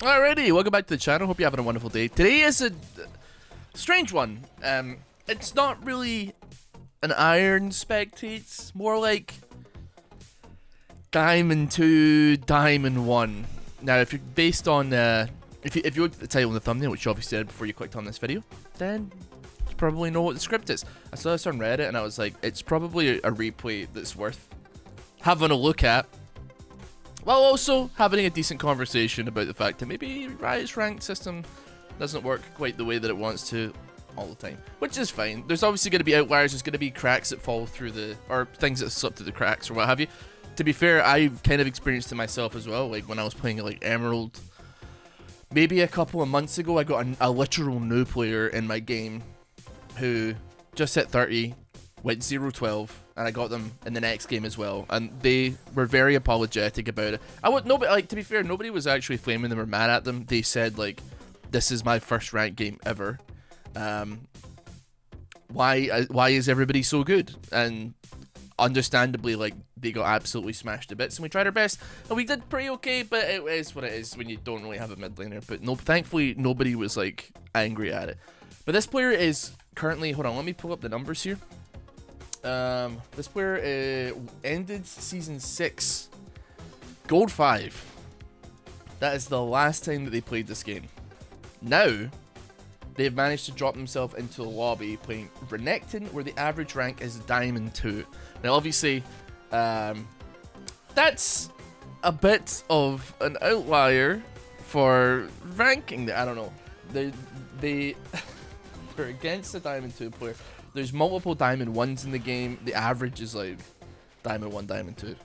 Alrighty, welcome back to the channel. Hope you're having a wonderful day. Today is a strange one. It's not really an iron spectates, more like Diamond 2, Diamond 1. Now, if you're based on, if you look at the title and the thumbnail, which you obviously did before you clicked on this video, then you probably know what the script is. I saw this on Reddit and I was like, it's probably a replay that's worth having a look at, while also having a decent conversation about the fact that maybe Riot's ranked system doesn't work quite the way that it wants to all the time, which is fine. There's obviously going to be outliers, there's going to be cracks that fall through the, or things that slip through the cracks or what have you. To be fair, I kind of experienced it myself as well, like when I was playing like Emerald. Maybe a couple of months ago, I got a literal new player in my game who just hit 30, went 0-12, and I got them in the next game as well, and they were very apologetic about it. Like, to be fair, nobody was actually flaming them or mad at them. They said like, "This is my first ranked game ever. Why is everybody so good?" And understandably, like, they got absolutely smashed to bits, and we tried our best, and we did pretty okay. But it is what it is when you don't really have a mid laner. But no, thankfully nobody was like angry at it. But this player is currently, hold on, let me pull up the numbers here. This player ended season 6 gold 5. That is the last time that they played this game. Now they've managed to drop themselves into the lobby playing Renekton, where the average rank is Diamond 2. Now obviously that's a bit of an outlier for ranking. I don't know, they're against a Diamond 2 player. There's multiple Diamond 1s in the game. The average is like Diamond 1, Diamond 2.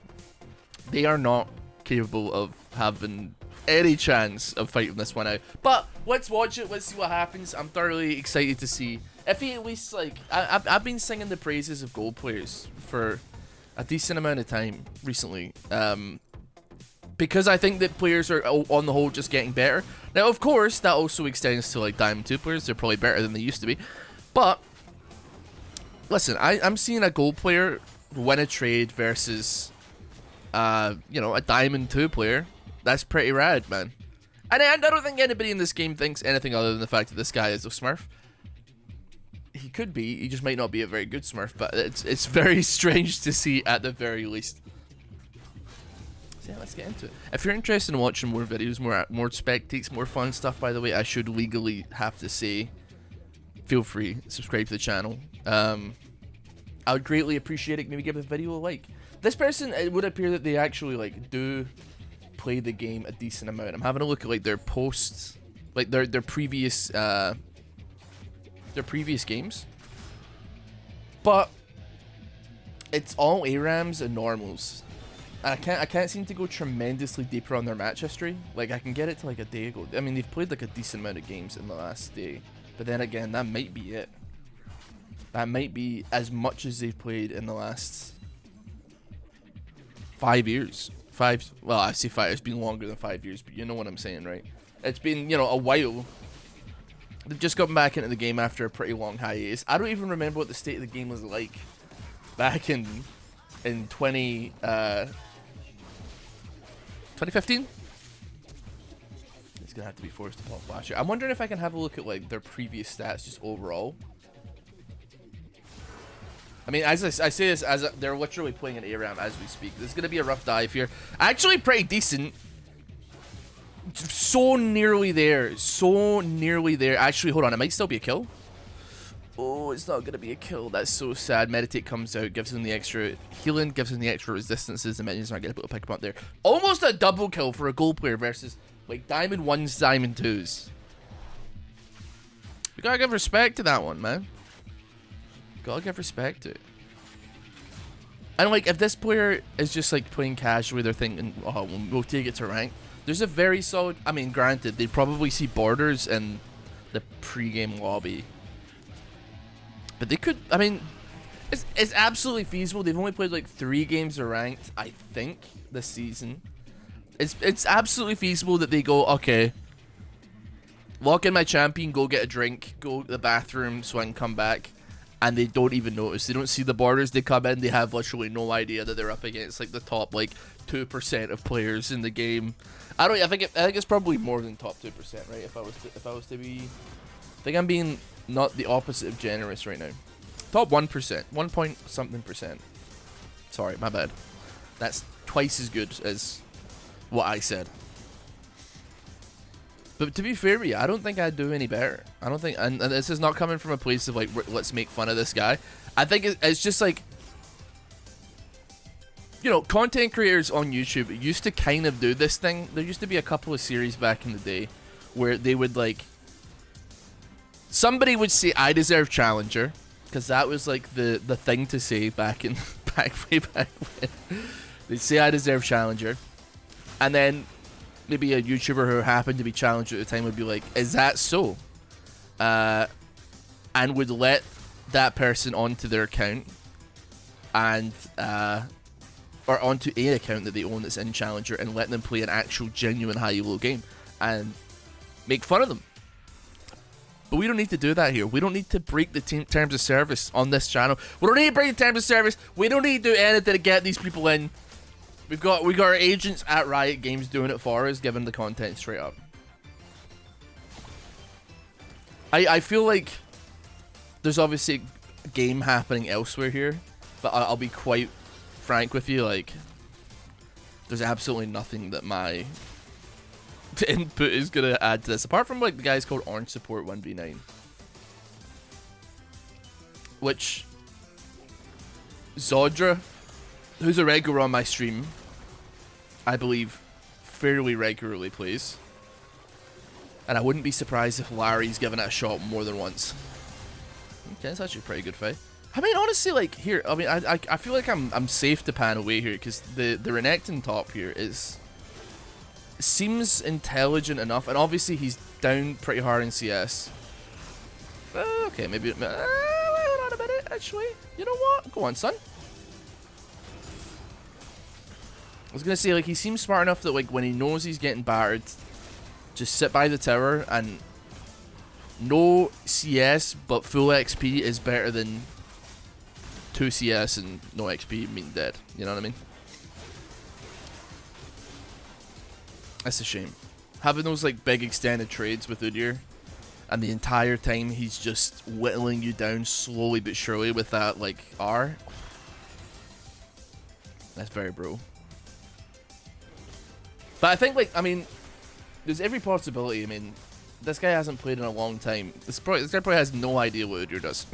They are not capable of having any chance of fighting this one out. But let's watch it. Let's see what happens. I'm thoroughly excited to see if he at least, like, I've been singing the praises of gold players for a decent amount of time recently. Because I think that players are on the whole just getting better. Now, of course, that also extends to like Diamond 2 players. They're probably better than they used to be. But listen, I'm seeing a gold player win a trade versus, you know, a Diamond 2 player. That's pretty rad, man. And I don't think anybody in this game thinks anything other than the fact that this guy is a Smurf. He could be. He just might not be a very good Smurf, but it's very strange to see at the very least. So yeah, let's get into it. If you're interested in watching more videos, more spectates, more fun stuff, by the way, I should legally have to say, feel free, subscribe to the channel. I would greatly appreciate it. Maybe give the video a like. This person, it would appear that they actually like do play the game a decent amount. I'm having a look at like their posts, like their previous games, but it's all ARAMs and normals. I can't seem to go tremendously deeper on their match history. Like, I can get it to like a day ago. I mean, they've played like a decent amount of games in the last day. But then again, that might be it. That might be as much as they've played in the last 5 years. Well, I say 5, it's been longer than 5 years, but you know what I'm saying, right? It's been, you know, a while. They've just gotten back into the game after a pretty long hiatus. I don't even remember what the state of the game was like back in 2015? It's gonna have to be forced to pop flash here. I'm wondering if I can have a look at like their previous stats just overall. I mean, as I say this, as they're literally playing an ARAM as we speak. This is gonna be a rough dive here. Actually, pretty decent. So nearly there. So nearly there. Actually, hold on. It might still be a kill. Oh, it's not gonna be a kill. That's so sad. Meditate comes out, gives him the extra healing, gives him the extra resistances. The minions aren't gonna be able to pick him up there. Almost a double kill for a gold player versus like Diamond 1s, Diamond 2s. We gotta give respect to that one, man. Gotta give respect to it. And like, if this player is just like playing casually, they're thinking, oh, we'll take it to rank. There's a very solid, I mean, granted, they'd probably see borders in the pre-game lobby. But they could, I mean, it's absolutely feasible. They've only played like 3 games of ranked, I think, this season. It's absolutely feasible that they go, okay, lock in my champion, go get a drink, go to the bathroom so I can come back, and they don't even notice. They don't see the borders. They come in, they have literally no idea that they're up against like the top like 2% of players in the game. I think it's probably more than top 2%, right? If I was to be, I think I'm being not the opposite of generous right now. Top 1%, 1 point something percent. Sorry, my bad. That's twice as good as what I said. But to be fair with you, I don't think I'd do any better. I don't think, and this is not coming from a place of like, let's make fun of this guy. I think it's just like, you know, content creators on YouTube used to kind of do this thing. There used to be a couple of series back in the day where they would like, somebody would say, I deserve challenger, because that was like the thing to say back way back when. They'd say I deserve challenger, and then maybe a YouTuber who happened to be challenger at the time would be like, is that so? And would let that person onto their account and or onto a account that they own that's in challenger and let them play an actual genuine high elo game and make fun of them. But we don't need to do that here. We don't need to break the terms of service on this channel. We don't need to break the terms of service. We don't need to do anything to get these people in. We got our agents at Riot Games doing it for us, giving the content straight up. I feel like there's obviously a game happening elsewhere here, but I'll be quite frank with you, like, there's absolutely nothing that my input is gonna add to this, apart from like the guy's called Orange Support 1v9, which Zodra, who's a regular on my stream, I believe fairly regularly plays, and I wouldn't be surprised if Larry's given it a shot more than once. Okay, that's actually a pretty good fight. I mean, honestly, like, here, I mean, I feel like I'm safe to pan away here, because the Renekton top here seems intelligent enough, and obviously he's down pretty hard in CS. Okay, maybe, hold on a minute, actually, you know what, go on, son. I was gonna say, like, he seems smart enough that, like, when he knows he's getting battered, just sit by the tower, and no CS but full XP is better than 2 CS and no XP mean dead, you know what I mean? That's a shame. Having those like big extended trades with Udyr, and the entire time he's just whittling you down slowly but surely with that like R. That's very bro. But I think, like, I mean, there's every possibility. I mean, this guy hasn't played in a long time. This guy probably has no idea what Udyr does.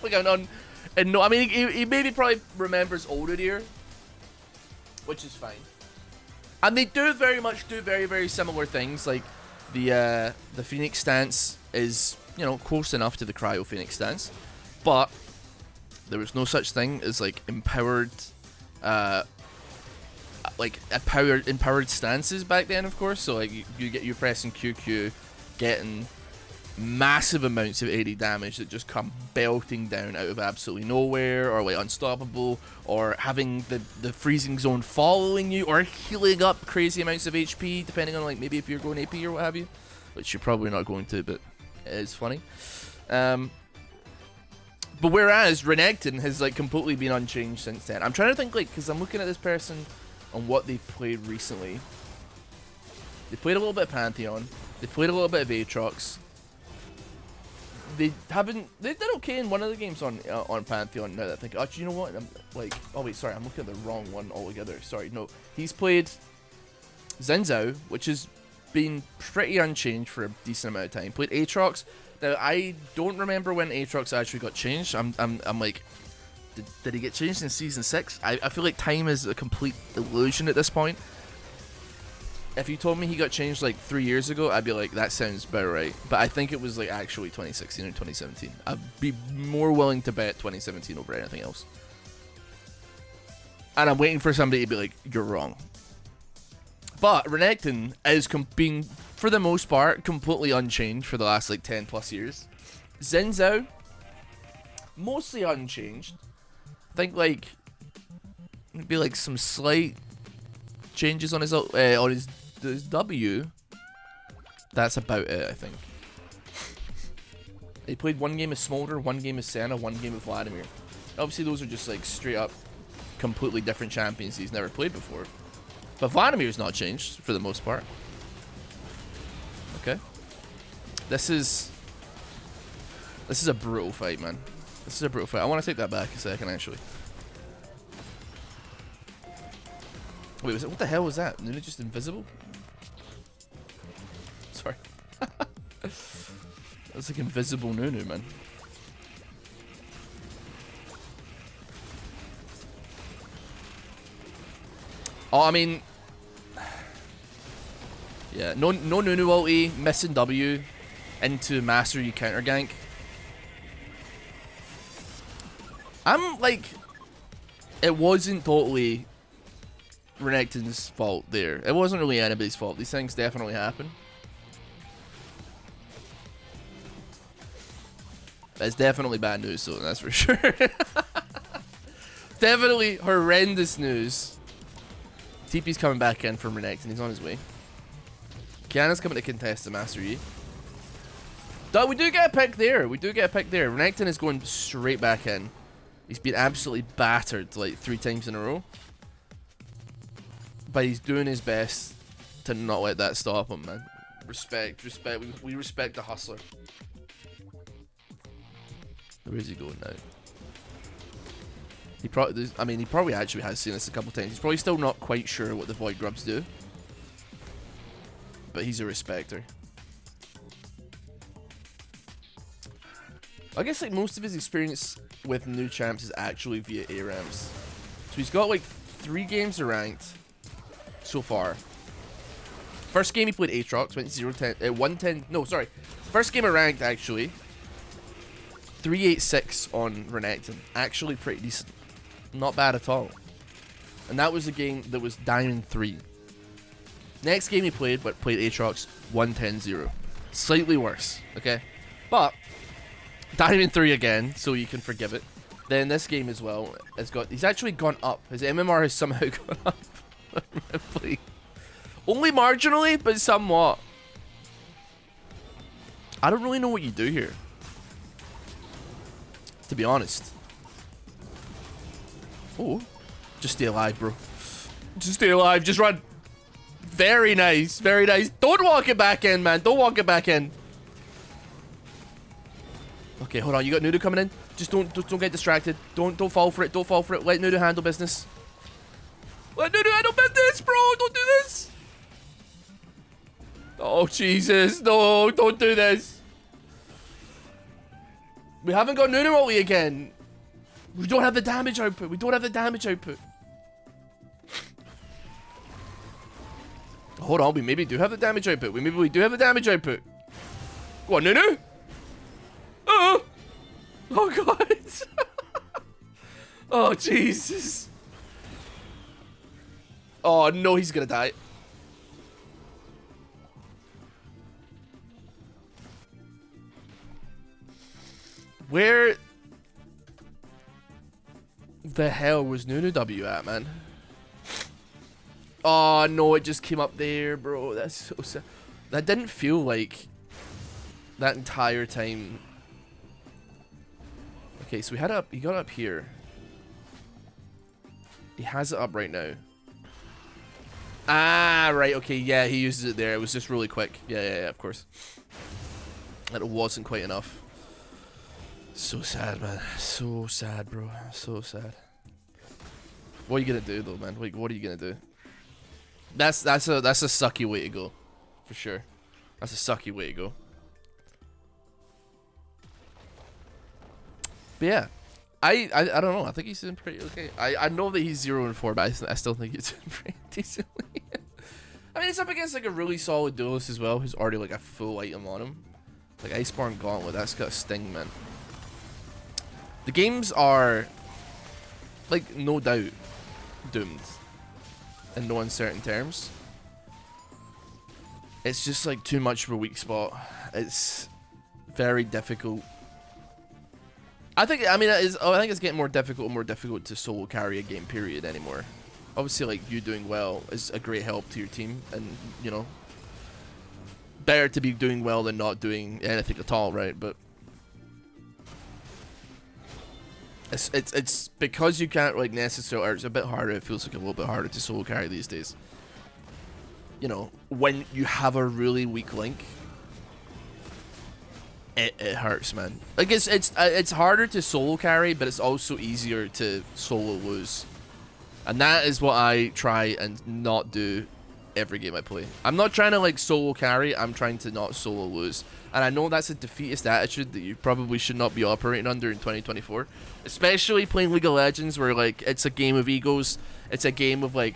Like, and no, I mean, he maybe probably remembers old Udyr, which is fine. And they do very much do very, very similar things. Like the Phoenix stance is, you know, close enough to the Cryo Phoenix stance, but there was no such thing as like empowered stances back then, of course. So like you're pressing QQ, getting massive amounts of AD damage that just come belting down out of absolutely nowhere, or like unstoppable, or having the freezing zone following you, or healing up crazy amounts of HP, depending on like maybe if you're going AP or what have you, which you're probably not going to, but it is funny. But whereas Renekton has like completely been unchanged since then. I'm trying to think, like, because I'm looking at this person on what they've played recently. They played a little bit of Pantheon. They played a little bit of Aatrox. They did okay in one of the games on Pantheon. Now that I think, actually, you know what? I'm like, oh wait, sorry, I'm looking at the wrong one altogether. Sorry, no, he's played Xin Zhao, which has been pretty unchanged for a decent amount of time. Played Aatrox. Now I don't remember when Aatrox actually got changed. I'm like, did he get changed in season 6? I feel like time is a complete illusion at this point. If you told me he got changed like 3 years ago, I'd be like, that sounds about right. But I think it was like actually 2016 or 2017. I'd be more willing to bet 2017 over anything else. And I'm waiting for somebody to be like, you're wrong. But Renekton is being, for the most part, completely unchanged for the last like 10 plus years. Xin Zhao, mostly unchanged. I think like maybe like some slight changes on his W. That's about it, I think. He played one game of Smolder, one game of Senna, one game of Vladimir. Obviously, those are just like straight up, completely different champions he's never played before. But Vladimir's not changed for the most part. Okay. This is a brutal fight, man. This is a brutal fight. I want to take that back a second, actually. Wait, what the hell was that? Nuna just invisible? Sorry. That's like invisible Nunu, man. Oh, I mean... Yeah, no Nunu ulti, missing W into Master you counter gank. I'm like... It wasn't totally Renekton's fault there. It wasn't really anybody's fault. These things definitely happen. That's definitely bad news, so that's for sure. Definitely horrendous news. TP's coming back in from Renekton. He's on his way. Kiana's coming to contest the Master Yi. We do get a pick there. We do get a pick there. Renekton is going straight back in. He's been absolutely battered like 3 times in a row. But he's doing his best to not let that stop him, man. Respect, respect. We respect the hustler. Where is he going now? He probably, I mean, he probably actually has seen this a couple times. He's probably still not quite sure what the Void Grubs do. But he's a respecter. I guess like most of his experience with new champs is actually via ARAMs. So he's got like 3 games of ranked so far. First game he played Aatrox, went 0-10, 1-10, no sorry. First game of ranked actually. 386 on Renekton. Actually pretty decent. Not bad at all. And that was a game that was Diamond 3. Next game he played, but played Aatrox, 1-10-0. Slightly worse, okay? But Diamond 3 again, so you can forgive it. Then this game as well has got, he's actually gone up. His MMR has somehow gone up. Only marginally, but somewhat. I don't really know what you do here, to be honest. Oh, just stay alive, bro. Just stay alive. Just run. Very nice. Very nice. Don't walk it back in, man. Don't walk it back in. Okay, hold on. You got Nudu coming in. Just don't get distracted. Don't fall for it. Don't fall for it. Let Nudu handle business. Let Nudu handle business, bro. Don't do this. Oh, Jesus. No, don't do this. We haven't got Nudu ulti again. We don't have the damage output. We don't have the damage output. Hold on, we maybe do have the damage output. Maybe we do have the damage output. Go on, Nunu. Oh, oh God. Oh, Jesus. Oh, no, he's gonna die. Where the hell was Nunu W at, man? Oh, no, it just came up there, bro. That's so sad. That didn't feel like that entire time. Okay, so he got up here. He has it up right now. Ah, right, okay, yeah, he uses it there. It was just really quick. Yeah, of course. And it wasn't quite enough. So sad, man. So sad, bro. So sad. What are you gonna do, though, man? Like, what are you gonna do? That's a sucky way to go, for sure. That's a sucky way to go. But yeah, I don't know. I think he's doing pretty okay. I know that he's 0-4, but I still think he's doing pretty decently. I mean, it's up against like a really solid duelist as well, who's already like a full item on him. Like Iceborne Gauntlet, that's got a sting, man. The games are, like, no doubt doomed. In no uncertain terms. It's just like too much of a weak spot. It's very difficult. I think it's getting more difficult and more difficult to solo carry a game period anymore. Obviously, like, you doing well is a great help to your team, and you know, better to be doing well than not doing anything at all, right? But It's because you can't like necessarily, or it's a bit harder. It feels like a little bit harder to solo carry these days. You know, when you have a really weak link, it hurts, man. Like it's harder to solo carry, but it's also easier to solo lose, and that is what I try and not do every game I play. I'm not trying to like solo carry. I'm trying to not solo lose. And I know that's a defeatist attitude that you probably should not be operating under in 2024. Especially playing League of Legends where like it's a game of egos. It's a game of like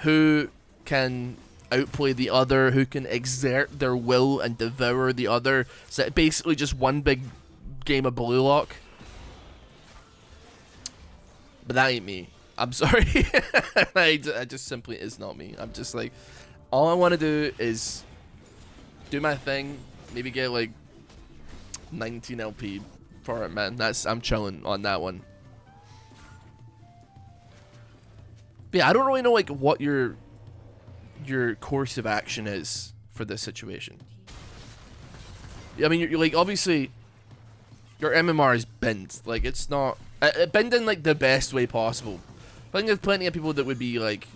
who can outplay the other, who can exert their will and devour the other. So it's basically just one big game of blue lock. But that ain't me. I'm sorry. I just simply is not me. I'm just like, all I want to do is do my thing. Maybe get like 19 LP for it, man. I'm chilling on that one. But yeah, I don't really know like what your course of action is for this situation. I mean, you're like obviously your MMR is bent. Like it's not bent in like the best way possible. I think there's plenty of people that would be like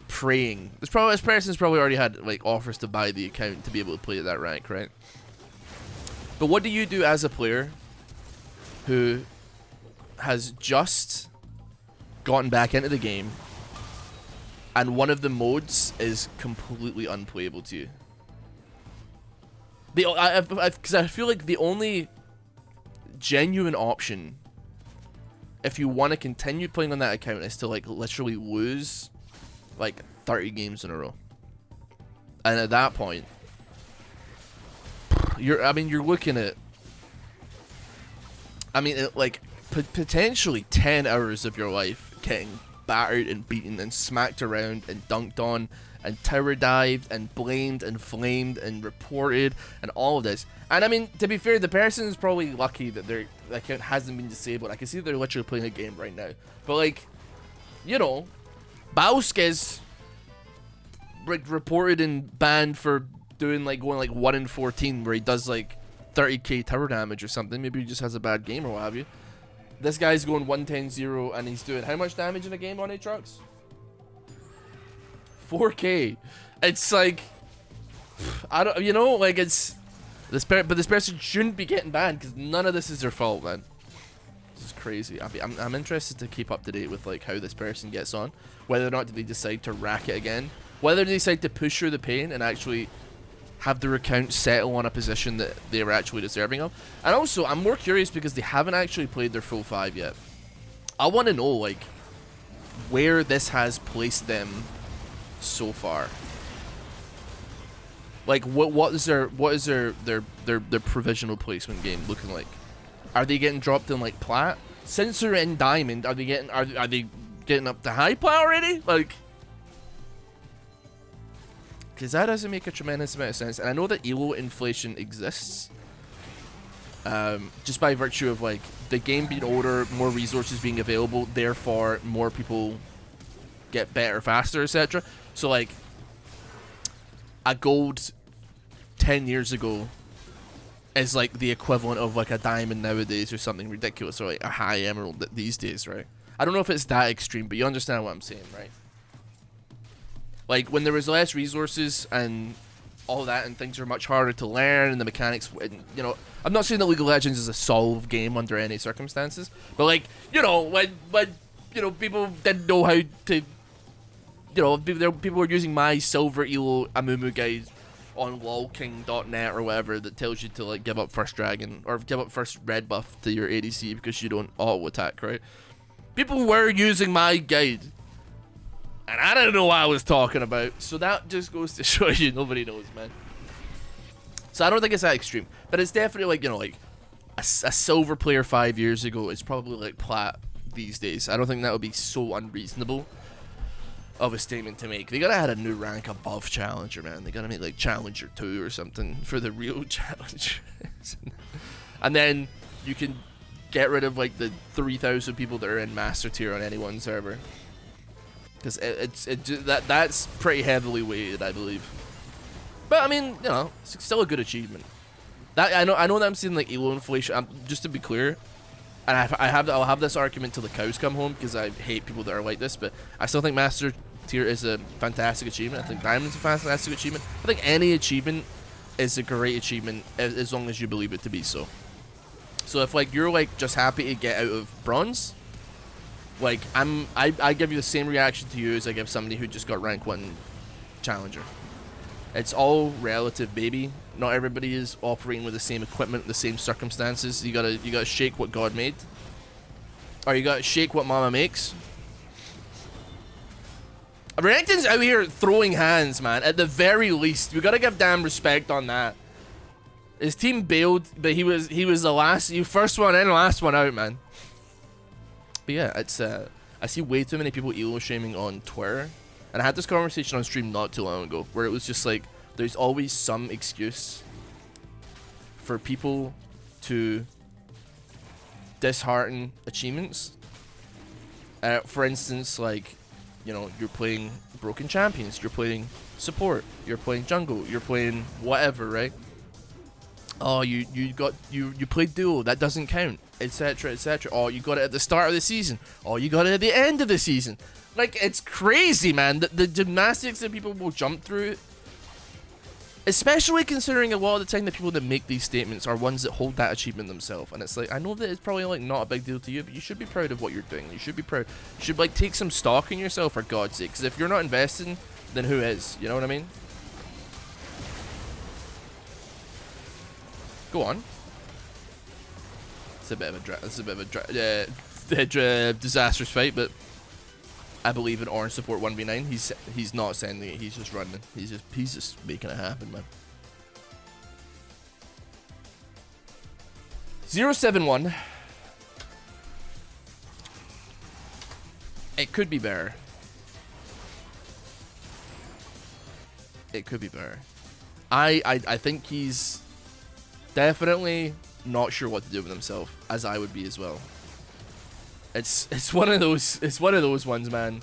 praying. This person's probably already had like offers to buy the account to be able to play at that rank, right? But what do you do as a player who has just gotten back into the game and one of the modes is completely unplayable to you? Because I feel like the only genuine option if you want to continue playing on that account is to like literally lose like 30 games in a row. And at that point, you're looking at, like potentially 10 hours of your life getting battered and beaten and smacked around and dunked on and tower dived and blamed and flamed and reported and all of this. And I mean, to be fair, the person is probably lucky that their account hasn't been disabled. I can see they're literally playing a game right now. But like, you know, Bauskes reported and banned for doing like going like 1 in 14 where he does like 30k tower damage or something. Maybe he just has a bad game or what have you. This guy's going 110-0 and he's doing how much damage in a game on Aatrox? 4k. It's like, I don't, you know, like it's but this person shouldn't be getting banned because none of this is their fault, man. This is crazy. I'm interested to keep up to date with like how this person gets on, whether or not do they decide to rack it again, whether they decide to push through the pain and actually have their account settle on a position that they're actually deserving of. And also, I'm more curious because they haven't actually played their full 5 yet. I want to know like where this has placed them so far. Like what is their provisional placement game looking like? Are they getting dropped in like plat? Since they're in diamond, are they getting up to high plat already? Like, because that doesn't make a tremendous amount of sense. And I know that elo inflation exists, just by virtue of like the game being older, more resources being available, therefore more people get better faster, etc. So like a gold 10 years ago is like the equivalent of like a diamond nowadays or something ridiculous, or like a high emerald these days, right? I don't know if it's that extreme, but you understand what I'm saying, right? Like when there was less resources and all that, and things were much harder to learn, and the mechanics, and, you know, I'm not saying that League of Legends is a solve game under any circumstances, but like, you know, when you know, people didn't know how to, you know, people were using my silver elo Amumu guide on lolking.net or whatever that tells you to like give up first dragon or give up first red buff to your ADC because you don't auto attack, right? People were using my guide, and I didn't know what I was talking about. So that just goes to show you nobody knows, man. So I don't think it's that extreme, but it's definitely like, you know, like a silver player 5 years ago is probably like plat these days. I don't think that would be so unreasonable of a statement to make. They gotta add a new rank above Challenger, man. They gotta make like Challenger 2 or something for the real Challenger. And then you can get rid of like the 3,000 people that are in Master Tier on any one server. Because that's pretty heavily weighted, I believe. But I mean, you know, it's still a good achievement. That I know that I'm seeing like elo inflation. Just to be clear, and I'll have this argument till the cows come home because I hate people that are like this, but I still think Master Tier is a fantastic achievement. I think Diamond's a fantastic achievement. I think any achievement is a great achievement as long as you believe it to be so. So if like you're like just happy to get out of bronze, like I give you the same reaction to you as I give somebody who just got rank 1 challenger. It's all relative, baby. Not everybody is operating with the same equipment, the same circumstances. You gotta shake what God made, or you gotta shake what Mama makes. Renekton's out here throwing hands, man. At the very least, we gotta give damn respect on that. His team bailed, but he was the first one in, last one out, man. But yeah, it's I see way too many people elo shaming on Twitter, and I had this conversation on stream not too long ago, where it was just like, there's always some excuse for people to dishearten achievements. For instance, like, you know, you're playing broken champions, you're playing support, you're playing jungle, you're playing whatever, right? Oh, you played duo, that doesn't count, etc, etc. Oh, you got it at the start of the season. Oh, you got it at the end of the season. Like, it's crazy, man. The gymnastics that people will jump through, especially considering a lot of the time the people that make these statements are ones that hold that achievement themselves. And it's like, I know that it's probably like not a big deal to you, but you should be proud of what you're doing. You should be proud. You should like take some stock in yourself, for God's sake. Because if you're not investing, then who is? You know what I mean? Go on. It's a bit of a disastrous fight, but I believe in orange support 1v9. He's not sending it. He's just running. He's just making it happen, man. 071. It could be better. It could be better. I think he's definitely not sure what to do with himself, as I would be as well. It's one of those ones, man.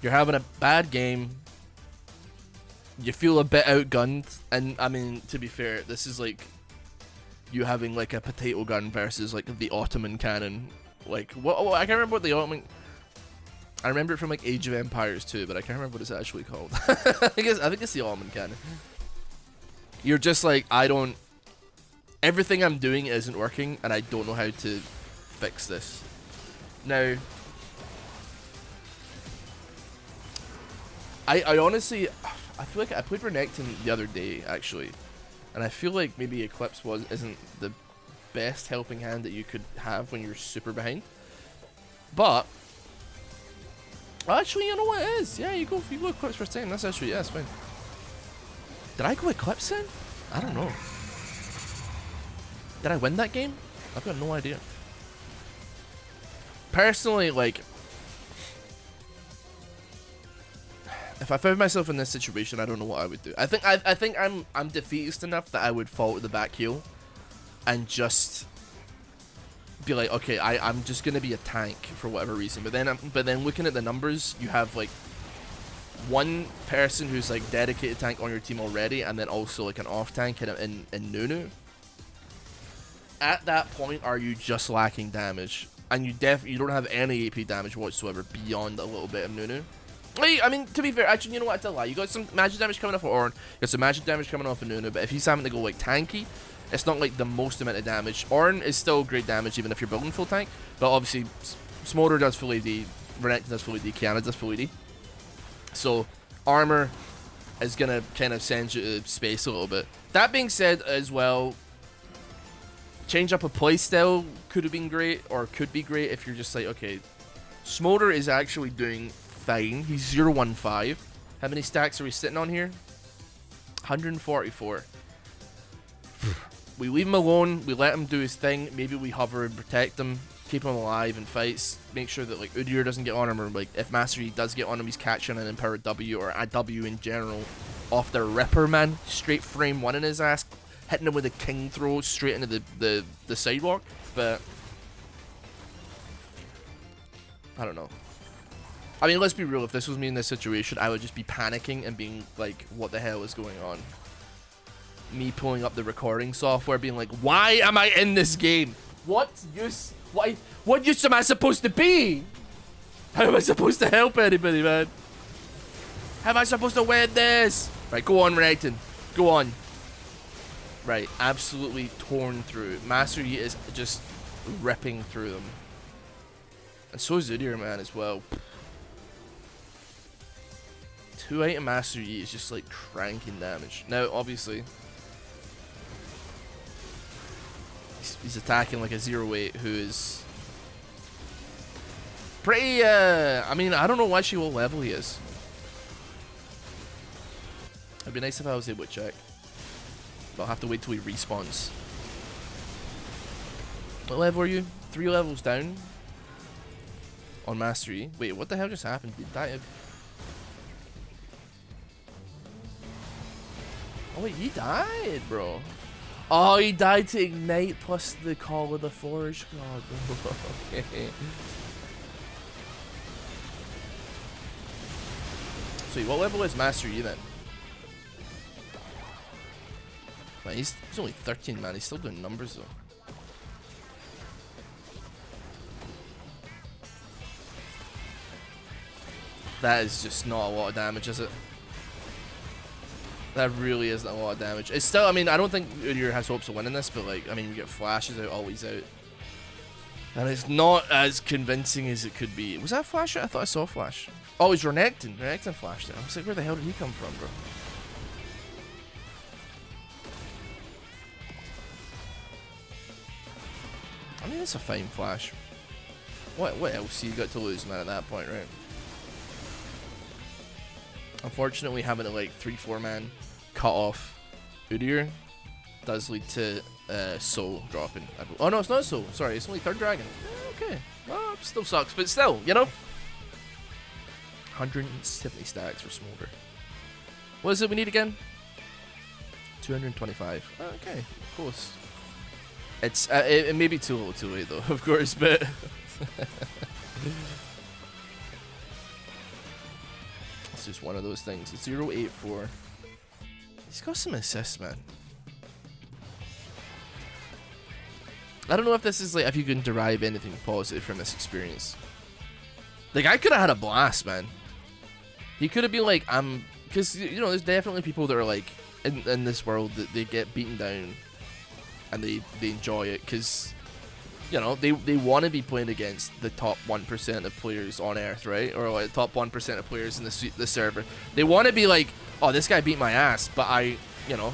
You're having a bad game. You feel a bit outgunned, and I mean, to be fair, this is like you having like a potato gun versus like the Ottoman cannon. Like what? I can't remember what the Ottoman. I remember it from like Age of Empires 2, but I can't remember what it's actually called. I think it's the Ottoman cannon. You're just like, everything I'm doing isn't working, and I don't know how to fix this. Now, I honestly, I feel like I played Renekton the other day, actually, and I feel like maybe Eclipse isn't the best helping hand that you could have when you're super behind. But actually, you know what it is? Yeah, you go Eclipse first time. That's actually, yeah, it's fine. Did I go Eclipse then? I don't know. Did I win that game? I've got no idea. Personally, like, if I found myself in this situation, I don't know what I would do. I think I'm defeatist enough that I would fall to the back heel and just be like, okay, I'm just gonna be a tank for whatever reason. But then looking at the numbers, you have like one person who's like dedicated tank on your team already, and then also like an off tank in Nunu. At that point, are you just lacking damage? And you don't have any AP damage whatsoever beyond a little bit of Nunu. I mean, to be fair, actually, you know what? That's a lie. You got some magic damage coming off of Ornn. You got some magic damage coming off of Nunu. But if he's having to go like tanky, it's not like the most amount of damage. Ornn is still great damage even if you're building full tank. But obviously, Smolder does full AD, Renekton does full AD, Kiana does full AD. So armor is gonna kind of send you to space a little bit. That being said, as well, change up a playstyle could have been great, or could be great if you're just like, okay, Smolder is actually doing fine. He's 0-1-5. How many stacks are we sitting on here? 144. We leave him alone. We let him do his thing. Maybe we hover and protect him, keep him alive in fights. Make sure that like Udyr doesn't get on him, or like if Master Yi does get on him, he's catching an empowered W or a W in general off the ripper, man. Straight frame one in his ass, hitting him with a king throw straight into the sidewalk. But I don't know. I mean, let's be real. If this was me in this situation, I would just be panicking and being like, what the hell is going on? Me pulling up the recording software, being like, why am I in this game? What use What use am I supposed to be? How am I supposed to help anybody, man? How am I supposed to win this? Right, go on, Renekton. Go on. Right, absolutely torn through. Master Yi is just ripping through them. And so is Udyr, man, as well. 2-item Master Yi is just like cranking damage. Now, obviously, he's attacking like a 0-8 who is pretty, I mean, I don't know actually what level he is. It'd be nice if I was able to check. But I'll have to wait till he respawns. What level are you? 3 levels down on Mastery. Wait, what the hell just happened? Did that... Oh wait, he died, bro. Oh, he died to Ignite plus the Call of the Forge God. Okay. Sweet, what level is Master Yi then? Man, he's only 13, man. He's still doing numbers though. That is just not a lot of damage, is it? That really isn't a lot of damage. It's still, I mean, I don't think Udyr has hopes of winning this, but like, I mean, we get flashes out, always out. And it's not as convincing as it could be. Was that flash? I thought I saw flash. Oh, it's Renekton. Renekton flashed it. I was like, where the hell did he come from, bro? I mean, it's a fine flash. What else you got to lose, man, at that point, right? Unfortunately, having a like 3-4 man cut off Udyr does lead to Soul dropping. Oh no, it's not Soul. Sorry, it's only 3rd dragon. Okay, well, still sucks, but still, you know. 170 stacks for Smolder. What is it we need again? 225. Okay, close. It's it may be too little too late though, of course, but it's just one of those things. 084. He's got some assists, man. I don't know if this is like if you can derive anything positive from this experience. Like I could have had a blast, man. He could have been like, because you know, there's definitely people that are like in this world that they get beaten down and they enjoy it because, you know, they want to be playing against the top 1% of players on Earth, right? Or like the top 1% of players in the server. They want to be like, oh, this guy beat my ass, but I know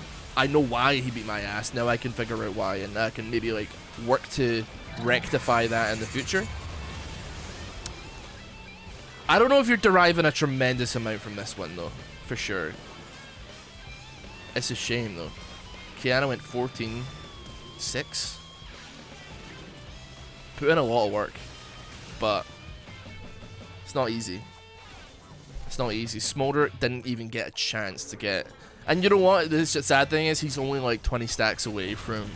why he beat my ass. Now I can figure out why, and I can maybe like work to rectify that in the future. I don't know if you're deriving a tremendous amount from this one though, for sure. It's a shame though. Kiana went 14-6. Put in a lot of work, but it's not easy. It's not easy. Smolder didn't even get a chance to get. And you know what? The sad thing is he's only like 20 stacks away from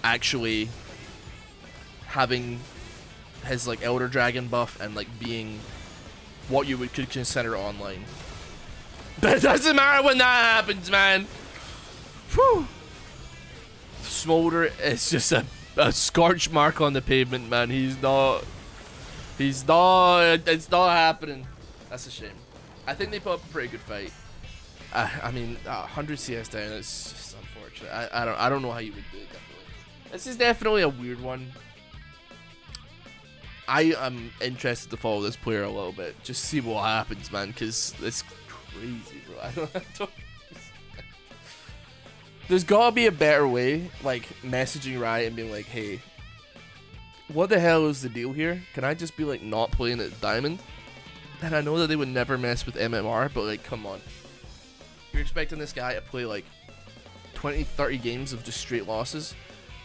actually having his like Elder Dragon buff and like being what you could consider online. But it doesn't matter when that happens, man. Whew. Smolder is just a scorch mark on the pavement, man. It's not happening. That's a shame. I think they put up a pretty good fight. I mean, 100 CS down is just unfortunate. I don't know how you would do it, definitely. This is definitely a weird one. I am interested to follow this player a little bit, just see what happens, man, because it's crazy, bro. I don't There's gotta be a better way, like messaging Riot and being like, hey, what the hell is the deal here? Can I just be like not playing at Diamond? And I know that they would never mess with MMR, but like, come on. You're expecting this guy to play like 20, 30 games of just straight losses,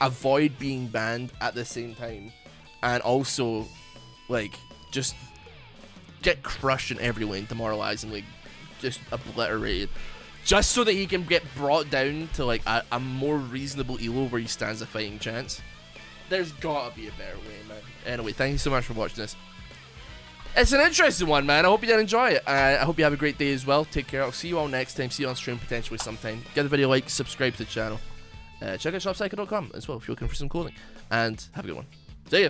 avoid being banned at the same time, and also like just get crushed in every lane, demoralizingly, just obliterated, just so that he can get brought down to like a more reasonable elo where he stands a fighting chance. There's gotta be a better way, man. Anyway, thank you so much for watching this. It's an interesting one, man. I hope you did enjoy it. I hope you have a great day as well. Take care. I'll see you all next time. See you on stream potentially sometime. Give the video a like, subscribe to the channel, Check out shopcycle.com as well if you're looking for some clothing. And have a good one. See ya.